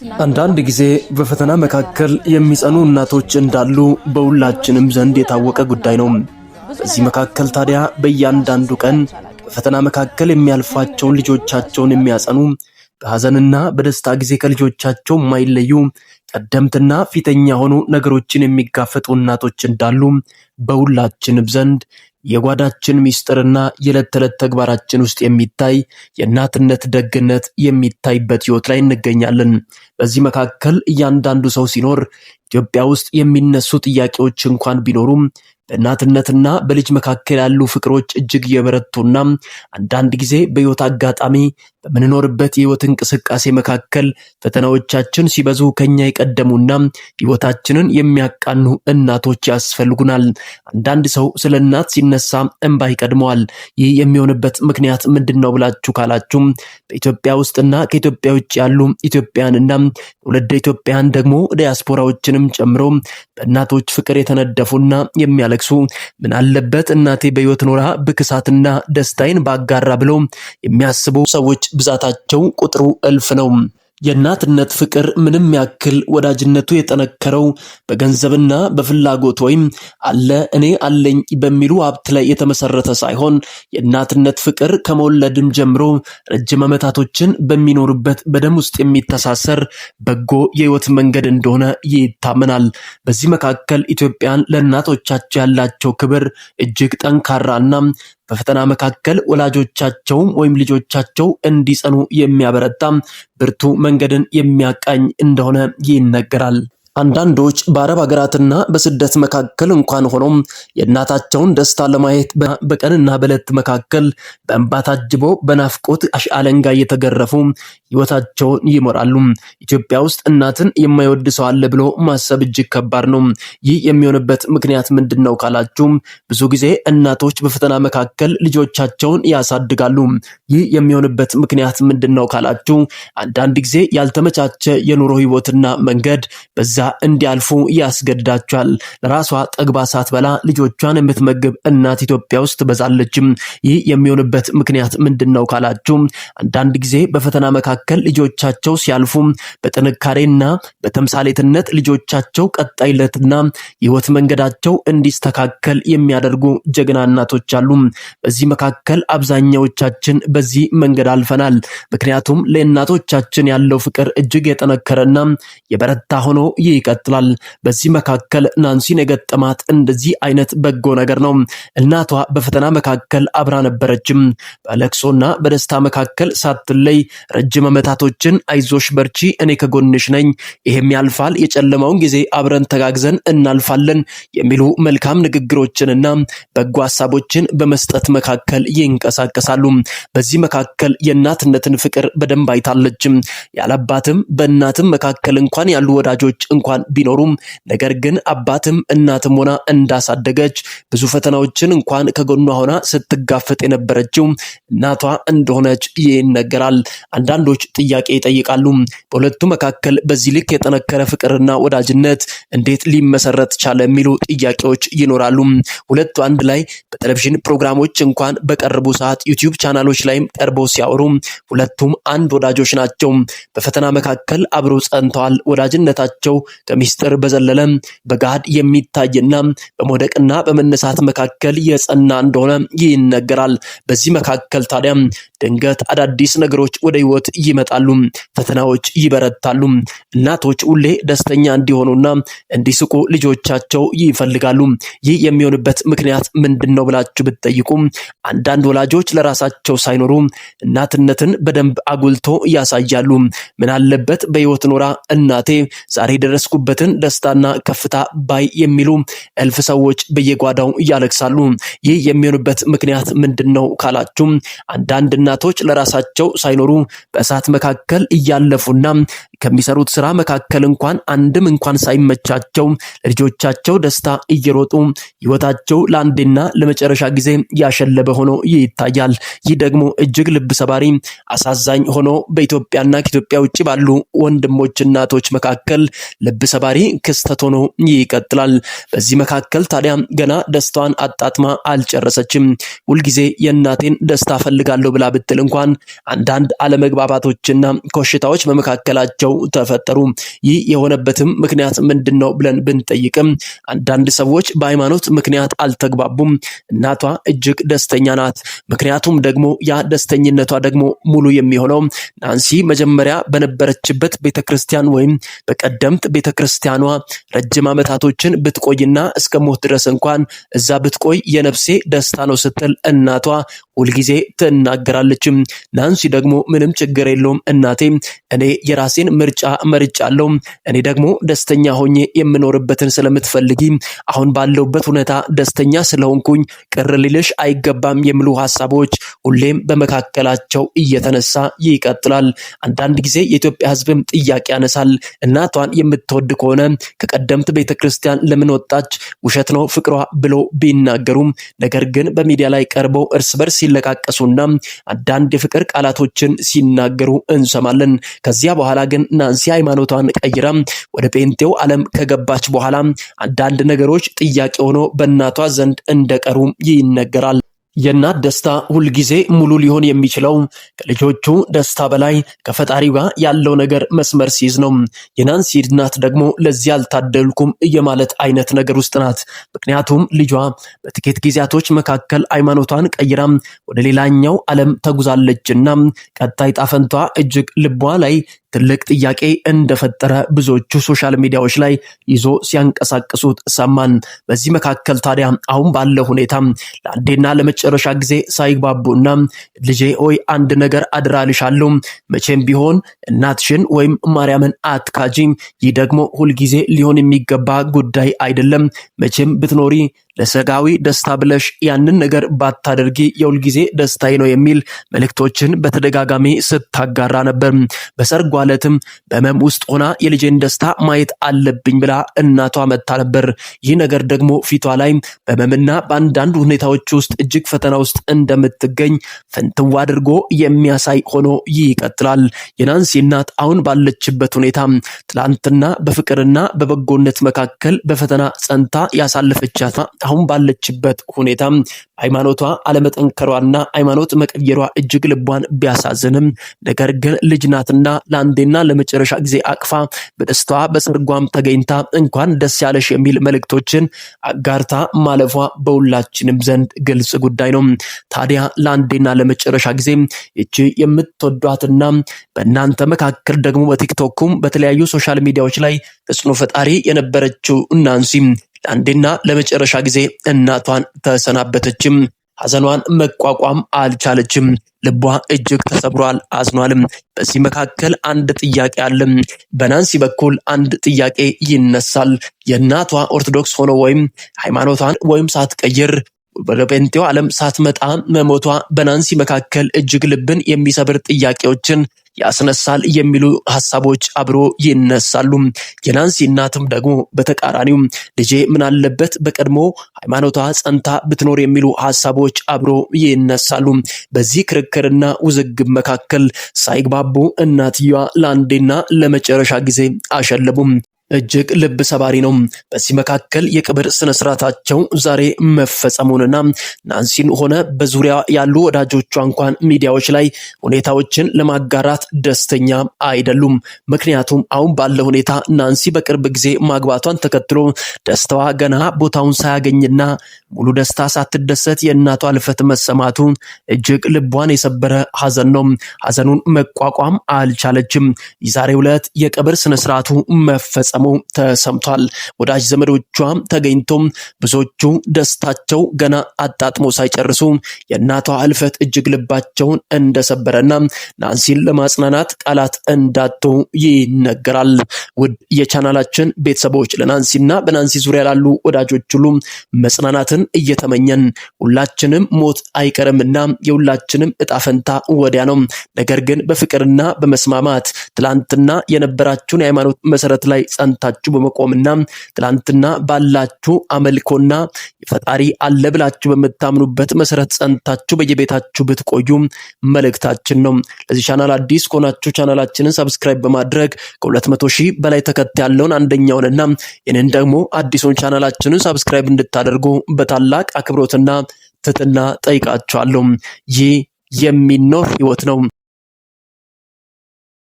አንዳንድ ጊዜ በፈተና መካከል የሚጸኑ እናቶች እንዳሉ በሁላችንም ዘንድ የታወቀ ጉዳይ ነው። በዚህ መካከል ታዲያ በእያንዳንዱ ቀን በፈተና መካከል የሚያልፋቸውን ልጆቻቸውን የሚያጸኑ በሐዘንና በደስታ ጊዜ ከልጆቻቸው የማይለዩ ቀደምትና ፊተኛ ሆኑ ነገሮችን የሚጋፈጡ እናቶች እንዳሉ በሁላችንም ዘንድ የጓዳችን ሚስጥርና የዕለት ተዕለት ተግባራችን ውስጥ የሚታይ የእናትነት ደግነት የሚታይበት ህይወት ላይ እንገኛለን። በዚህ መካከል እያንዳንዱ ሰው ሲኖር ኢትዮጵያ ውስጥ የሚነሱ ጥያቄዎች እንኳን ቢኖሩም በእናትነትና በልጅ መካከል ያሉ ፍቅሮች እጅግ የበረቱና አንዳንድ ጊዜ በህይወት አጋጣሚ በምንኖርበት የህይወት እንቅስቃሴ መካከል ፈተናዎቻችን ሲበዙ ከኛ የቀደሙና ህይወታችንን የሚያቃኑ እናቶች ያስፈልጉናል። አንዳንድ ሰው ስለ እናት ሲነሳ እንባ ይቀድመዋል። ይህ የሚሆንበት ምክንያት ምንድነው ብላችሁ ካላችሁ በኢትዮጵያ ውስጥና ከኢትዮጵያ ውጭ ያሉ ኢትዮጵያንና ወለደ ኢትዮጵያን ደግሞ ዲያስፖራዎችንም ጨምሮ በእናቶች ፍቅር የተነደፉና የሚያለቅሱ ምን አለበት እናቴ በህይወት ኖራ ብክሳትና ደስታዬን ባጋራ ብለው የሚያስቡ ሰዎች ብዛታቸው ቁጥሩ እልፍ ነው። የእናትነት ፍቅር ምንም ያክል ወዳጅነቱ የጠነከረው በገንዘብና በፍላጎት ወይም አለ እኔ አለኝ በሚሉ ሀብት ላይ የተመሰረተ ሳይሆን የእናትነት ፍቅር ከመወለድም ጀምሮ ረጅም ዓመታቶችን በሚኖርበት በደም ውስጥ የሚተሳሰር በጎ የህይወት መንገድ እንደሆነ ይታመናል። በዚህ መካከል ኢትዮጵያን ለእናቶቻቸው ያላቸው ክብር እጅግ ጠንካራና በፈተና መካከል ወላጆቻቸው ወይም ልጆቻቸው እንዲጸኑ የሚያበረታ ብርቱ መንገድን የሚያቃኝ እንደሆነ ይነገራል። አንዳንዶች በአረብ ሀገራትና በስደት መካከል እንኳን ሆኖም የእናታቸውን ደስታ ለማየት በቀንና በዕለት መካከል በእንባ ታጅበው በናፍቆት አለንጋ እየተገረፉ ህይወታቸውን ይመራሉ። ኢትዮጵያ ውስጥ እናትን የማይወድ ሰው አለ ብሎ ማሰብ እጅግ ከባድ ነው። ይህ የሚሆንበት ምክንያት ምንድነው ካላችሁ ብዙ ጊዜ እናቶች በፈተና መካከል ልጆቻቸውን ያሳድጋሉ። ይህ የሚሆንበት ምክንያት ምንድነው ካላችሁ አንዳንድ ጊዜ ያልተመቻቸ የኑሮ ህይወትና መንገድ በዛ እንዲያልፉ ያስገድዳቸዋል። ለራሷ ጠግባ ሳትበላ ልጆቿን የምትመግብ እናት ኢትዮጵያ ውስጥ በዛለችም። ይህ የሚሆንበት ምክንያት ምንድነው ካላችሁ አንዳንድ ጊዜ በፈተና መካከል ልጆቻቸው ሲያልፉ በጥንካሬና በተምሳሌትነት ልጆቻቸው ቀጣይነትና የህይወት መንገዳቸው እንዲስተካከል የሚያደርጉ ጀግና እናቶች አሉ። በዚህ መካከል አብዛኛዎቻችን በዚህ መንገድ አልፈናል። ምክንያቱም ለእናቶቻችን ያለው ፍቅር እጅግ የጠነከረና የበረታ ሆኖ ይቀጥላል። በዚህ መካከል ናንሲን የገጠማት እንደዚህ አይነት በጎ ነገር ነው። እናቷ በፈተና መካከል አብራ ነበረችም። በለቅሶና በደስታ መካከል ሳትለይ ረጅም ዓመታቶችን አይዞሽ በርቺ እኔ ከጎንሽ ነኝ፣ ይሄም ያልፋል፣ የጨለማውን ጊዜ አብረን ተጋግዘን እናልፋለን የሚሉ መልካም ንግግሮችንና በጎ ሐሳቦችን በመስጠት መካከል ይንቀሳቀሳሉ። በዚህ መካከል የእናትነትን ፍቅር በደንብ አይታለችም። ያለአባትም በእናትም መካከል እንኳን ያሉ ወዳጆች እንኳን ቢኖሩም ነገር ግን አባትም እናትም ሆና እንዳሳደገች ብዙ ፈተናዎችን እንኳን ከጎኗ ሆና ስትጋፈጥ የነበረችው እናቷ እንደሆነች ይነገራል። አንዳንዶች ጥያቄ ይጠይቃሉ። በሁለቱ መካከል በዚህ ልክ የጠነከረ ፍቅርና ወዳጅነት እንዴት ሊመሰረት ቻለ የሚሉ ጥያቄዎች ይኖራሉ። ሁለቱ አንድ ላይ በቴሌቪዥን ፕሮግራሞች እንኳን በቀረቡ ሰዓት ዩቲዩብ ቻናሎች ላይም ቀርበው ሲያወሩ ሁለቱም አንድ ወዳጆች ናቸው። በፈተና መካከል አብረው ጸንተዋል። ወዳጅነታቸው ከሚስጥር በዘለለ በጋድ የሚታይና በመውደቅና በመነሳት መካከል የጸና እንደሆነ ይነገራል። በዚህ መካከል ታዲያ ድንገት አዳዲስ ነገሮች ወደ ህይወት ይመጣሉ። ፈተናዎች ይበረታሉ። እናቶች ሁሌ ደስተኛ እንዲሆኑና እንዲስቁ ልጆቻቸው ይፈልጋሉ። ይህ የሚሆንበት ምክንያት ምንድነው ብላችሁ ብትጠይቁ አንዳንድ ወላጆች ለራሳቸው ሳይኖሩ እናትነትን በደንብ አጉልቶ ያሳያሉ። ምን አለበት በህይወት ኖራ እናቴ ዛሬ ደረስኩበትን ደስታና ከፍታ ባይ የሚሉ እልፍ ሰዎች በየጓዳው ያለቅሳሉ። ይህ የሚሆንበት ምክንያት ምንድነው ካላችሁ አንዳንድ እናቶች ለራሳቸው ሳይኖሩ በእሳት መካከል እያለፉና ከሚሰሩት ስራ መካከል አንድም እንኳን ሳይመቻቸው ለልጆቻቸው ደስታ እየሮጡ ህይወታቸው ለአንዴና ለመጨረሻ ጊዜ ያሸለበ ሆኖ ይታያል። ይህ ደግሞ እጅግ ልብ ሰባሪ አሳዛኝ ሆኖ በኢትዮጵያና ከኢትዮጵያ ውጭ ባሉ ወንድሞች እናቶች መካከል ልብ ሰባሪ ክስተት ሆኖ ይቀጥላል። በዚህ መካከል ታዲያ ገና ደስታዋን አጣጥማ አልጨረሰችም። ሁልጊዜ የእናቴን ደስታ ፈልጋለሁ ብላ ብትል እንኳን አንዳንድ አለመግባባቶችና ኮሽታዎች በመካከላቸው ተፈጠሩ። ይህ የሆነበትም ምክንያት ምንድነው ብለን ብንጠይቅም አንዳንድ ሰዎች በሃይማኖት ምክንያት አልተግባቡም። እናቷ እጅግ ደስተኛ ናት። ምክንያቱም ደግሞ ያ ደስተኝነቷ ደግሞ ሙሉ የሚሆነው ናንሲ መጀመሪያ በነበረችበት ቤተክርስቲያን ወይም በቀደምት ቤተክርስቲያኗ ረጅም ዓመታቶችን ብትቆይና እስከ ሞት ድረስ እንኳን እዛ ብትቆይ የነፍሴ ደስታ ነው ስትል እናቷ ሁልጊዜ ትናገራለች። ናንሲ ደግሞ ምንም ችግር የለውም እናቴ፣ እኔ የራሴን ምርጫ መርጫለሁ። እኔ ደግሞ ደስተኛ ሆኜ የምኖርበትን ስለምትፈልጊ አሁን ባለውበት ሁኔታ ደስተኛ ስለሆንኩኝ ቅር ሊልሽ አይገባም የሚሉ ሐሳቦች ሁሌም በመካከላቸው እየተነሳ ይቀጥላል። አንዳንድ ጊዜ የኢትዮጵያ ሕዝብም ጥያቄ ያነሳል። እናቷን የምትወድ ከሆነ ከቀደምት ቤተክርስቲያን ለምን ወጣች? ውሸት ነው ፍቅሯ ብሎ ቢናገሩም ነገር ግን በሚዲያ ላይ ቀርበው እርስ በርስ ሲለቃቀሱና አንዳንድ የፍቅር ቃላቶችን ሲናገሩ እንሰማለን። ከዚያ በኋላ ግን ናንሲ ሃይማኖቷን ቀይራ ወደ ጴንጤው ዓለም ከገባች በኋላ አንዳንድ ነገሮች ጥያቄ ሆኖ በእናቷ ዘንድ እንደቀሩ ይነገራል። የእናት ደስታ ሁልጊዜ ሙሉ ሊሆን የሚችለው ከልጆቹ ደስታ በላይ ከፈጣሪው ጋር ያለው ነገር መስመር ሲይዝ ነው። የናንሲ እናት ደግሞ ለዚህ አልታደልኩም የማለት አይነት ነገር ውስጥ ናት። ምክንያቱም ልጇ በጥቂት ጊዜያቶች መካከል ሃይማኖቷን ቀይራ ወደ ሌላኛው ዓለም ተጉዛለችና ቀጣይ ጣፈንቷ እጅግ ልቧ ላይ ትልቅ ጥያቄ እንደፈጠረ ብዙዎቹ ሶሻል ሚዲያዎች ላይ ይዞ ሲያንቀሳቅሱት ሰማን። በዚህ መካከል ታዲያ አሁን ባለው ሁኔታ ለአንዴና ለመጨረሻ ጊዜ ሳይግባቡና ልጄ ሆይ አንድ ነገር አድራልሻለሁ፣ መቼም ቢሆን እናትሽን ወይም ማርያምን አትካጂ፣ ይህ ደግሞ ሁልጊዜ ሊሆን የሚገባ ጉዳይ አይደለም፣ መቼም ብትኖሪ ለሰጋዊ ደስታ ብለሽ ያንን ነገር ባታደርጊ የሁልጊዜ ደስታዬ ነው የሚል መልእክቶችን በተደጋጋሚ ስታጋራ ነበር። በሰርጓ ዕለትም በህመም ውስጥ ሆና የልጄን ደስታ ማየት አለብኝ ብላ እናቷ መታ ነበር። ይህ ነገር ደግሞ ፊቷ ላይ በህመምና በአንዳንድ ሁኔታዎች ውስጥ እጅግ ፈተና ውስጥ እንደምትገኝ ፍንትው አድርጎ የሚያሳይ ሆኖ ይቀጥላል። የናንሲ እናት አሁን ባለችበት ሁኔታ ትላንትና በፍቅርና በበጎነት መካከል በፈተና ጸንታ ያሳለፈቻት አሁን ባለችበት ሁኔታ ሃይማኖቷ አለመጠንከሯና ሃይማኖት መቀየሯ እጅግ ልቧን ቢያሳዝንም ነገር ግን ልጅ ናትና ለአንዴና ለመጨረሻ ጊዜ አቅፋ በደስታዋ በሰርጓም ተገኝታ እንኳን ደስ ያለሽ የሚል መልእክቶችን አጋርታ ማለፏ በሁላችንም ዘንድ ግልጽ ጉዳይ ነው። ታዲያ ለአንዴና ለመጨረሻ ጊዜ እቺ የምትወዷትና በእናንተ መካከል ደግሞ በቲክቶኩም በተለያዩ ሶሻል ሚዲያዎች ላይ ተጽዕኖ ፈጣሪ የነበረችው ናንሲ ለአንዴና ለመጨረሻ ጊዜ እናቷን ተሰናበተችም። ሐዘኗን መቋቋም አልቻለችም። ልቧ እጅግ ተሰብሯል፣ አዝኗልም። በዚህ መካከል አንድ ጥያቄ አለ። በናንሲ በኩል አንድ ጥያቄ ይነሳል። የእናቷ ኦርቶዶክስ ሆኖ ወይም ሃይማኖቷን ወይም ሳትቀይር ወደ ጴንጤው ዓለም ሳትመጣ መሞቷ በናንሲ መካከል እጅግ ልብን የሚሰብር ጥያቄዎችን ያስነሳል የሚሉ ሐሳቦች አብሮ ይነሳሉ። የናንሲ እናትም ደግሞ በተቃራኒው ልጄ ምን አለበት በቀድሞ ሃይማኖቷ ጸንታ ብትኖር የሚሉ ሐሳቦች አብሮ ይነሳሉ። በዚህ ክርክርና ውዝግብ መካከል ሳይግባቡ እናትየዋ ለአንዴና ለመጨረሻ ጊዜ አሸለቡም። እጅግ ልብ ሰባሪ ነው። በዚህ መካከል የቅብር ስነስርዓታቸው ዛሬ መፈጸሙንና ናንሲን ሆነ በዙሪያ ያሉ ወዳጆቿ እንኳን ሚዲያዎች ላይ ሁኔታዎችን ለማጋራት ደስተኛ አይደሉም። ምክንያቱም አሁን ባለው ሁኔታ ናንሲ በቅርብ ጊዜ ማግባቷን ተከትሎ ደስታዋ ገና ቦታውን ሳያገኝና ሙሉ ደስታ ሳትደሰት የእናቷ ሕልፈት መሰማቱ እጅግ ልቧን የሰበረ ሐዘን ነው። ሐዘኑን መቋቋም አልቻለችም። የዛሬው ዕለት የቅብር ስነስርዓቱ መፈጸሙ ተሰምቷል። ወዳጅ ዘመዶቿም ተገኝቶም ብዙዎቹ ደስታቸው ገና አጣጥሞ ሳይጨርሱ የእናቷ ሕልፈት እጅግ ልባቸውን እንደሰበረና ናንሲን ለማጽናናት ቃላት እንዳጡ ይነገራል። ውድ የቻናላችን ቤተሰቦች ለናንሲና በናንሲ ዙሪያ ላሉ ወዳጆች ሁሉ መጽናናትን እየተመኘን ሁላችንም ሞት አይቀርምና የሁላችንም እጣ ፈንታ ወዲያ ነው። ነገር ግን በፍቅርና በመስማማት ትላንትና የነበራችሁን የሃይማኖት መሰረት ላይ ጸንታችሁ በመቆምና ትላንትና ባላችሁ አመልኮና ፈጣሪ አለ ብላችሁ በምታምኑበት መሰረት ጸንታችሁ በየቤታችሁ ብትቆዩ መልእክታችን ነው። ለዚህ ቻናል አዲስ ከሆናችሁ ቻናላችንን ሰብስክራይብ በማድረግ ከ200,000 በላይ ተከታይ ያለውን አንደኛውንና የኔን ደግሞ አዲሱን ቻናላችንን ሰብስክራይብ እንድታደርጉ በታላቅ አክብሮትና ትህትና ጠይቃችኋለሁ። ይህ የሚኖር ህይወት ነው።